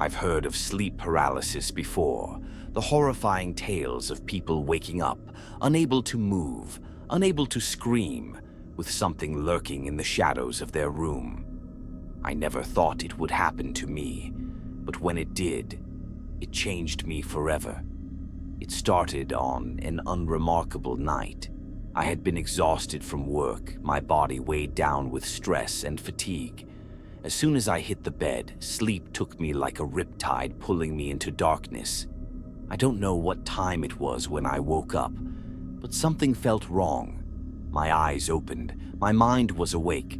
I've heard of sleep paralysis before, the horrifying tales of people waking up, unable to move, unable to scream, with something lurking in the shadows of their room. I never thought it would happen to me, but when it did, it changed me forever. It started on an unremarkable night. I had been exhausted from work, my body weighed down with stress and fatigue. As soon as I hit the bed, sleep took me like a riptide, pulling me into darkness. I don't know what time it was when I woke up, but something felt wrong. My eyes opened, my mind was awake,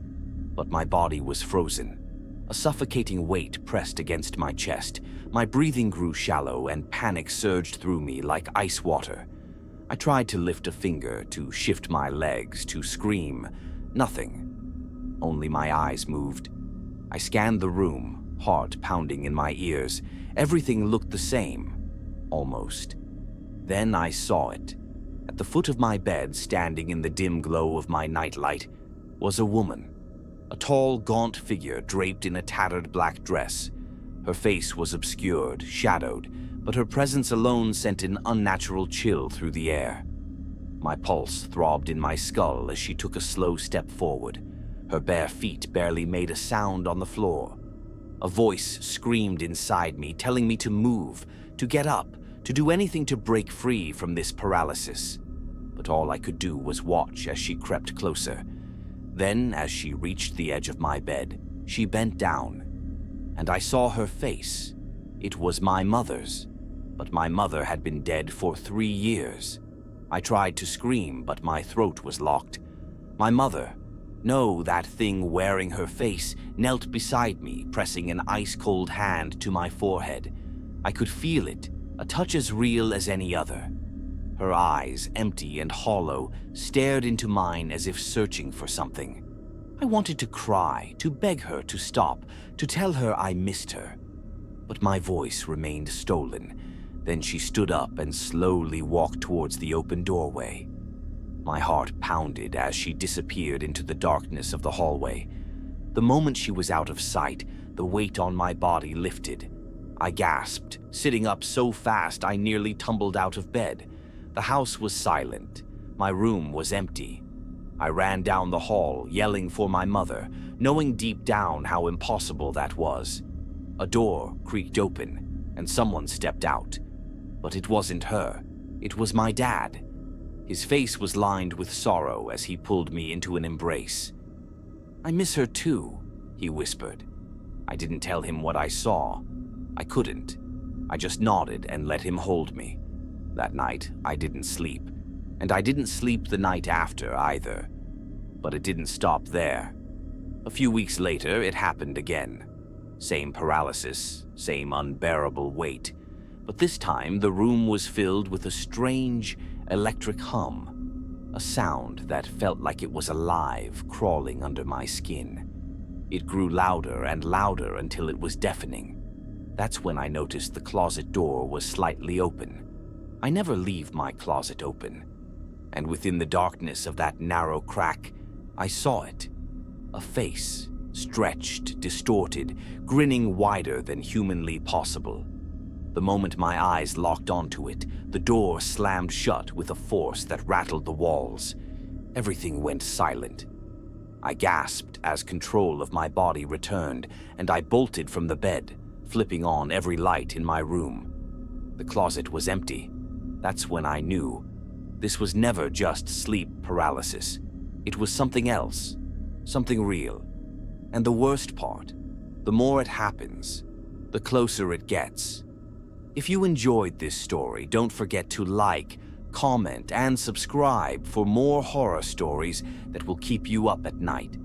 but my body was frozen. A suffocating weight pressed against my chest. My breathing grew shallow and panic surged through me like ice water. I tried to lift a finger, to shift my legs, to scream. Nothing. Only my eyes moved. I scanned the room, heart pounding in my ears. Everything looked the same. Almost. Then I saw it. At the foot of my bed, standing in the dim glow of my nightlight, was a woman. A tall, gaunt figure draped in a tattered black dress. Her face was obscured, shadowed, but her presence alone sent an unnatural chill through the air. My pulse throbbed in my skull as she took a slow step forward. Her bare feet barely made a sound on the floor. A voice screamed inside me, telling me to move, to get up, to do anything to break free from this paralysis. But all I could do was watch as she crept closer. Then, as she reached the edge of my bed, she bent down, and I saw her face. It was my mother's, but my mother had been dead for 3 years. I tried to scream, but my throat was locked. My mother, no, that thing wearing her face, knelt beside me, pressing an ice-cold hand to my forehead. I could feel it, a touch as real as any other. Her eyes, empty and hollow, stared into mine as if searching for something. I wanted to cry, to beg her to stop, to tell her I missed her. But my voice remained stolen. Then she stood up and slowly walked towards the open doorway. My heart pounded as she disappeared into the darkness of the hallway. The moment she was out of sight, the weight on my body lifted. I gasped, sitting up so fast I nearly tumbled out of bed. The house was silent. My room was empty. I ran down the hall, yelling for my mother, knowing deep down how impossible that was. A door creaked open, and someone stepped out. But it wasn't her. It was my dad. His face was lined with sorrow as he pulled me into an embrace. "I miss her too," he whispered. I didn't tell him what I saw. I couldn't. I just nodded and let him hold me. That night, I didn't sleep. And I didn't sleep the night after either. But it didn't stop there. A few weeks later, it happened again. Same paralysis, same unbearable weight. But this time, the room was filled with a strange, electric hum. A sound that felt like it was alive, crawling under my skin. It grew louder and louder until it was deafening. That's when I noticed the closet door was slightly open. I never leave my closet open. And within the darkness of that narrow crack, I saw it. A face, stretched, distorted, grinning wider than humanly possible. The moment my eyes locked onto it, the door slammed shut with a force that rattled the walls. Everything went silent. I gasped as control of my body returned, and I bolted from the bed, flipping on every light in my room. The closet was empty. That's when I knew. This was never just sleep paralysis. It was something else, something real. And the worst part, the more it happens, the closer it gets. If you enjoyed this story, don't forget to like, comment, and subscribe for more horror stories that will keep you up at night.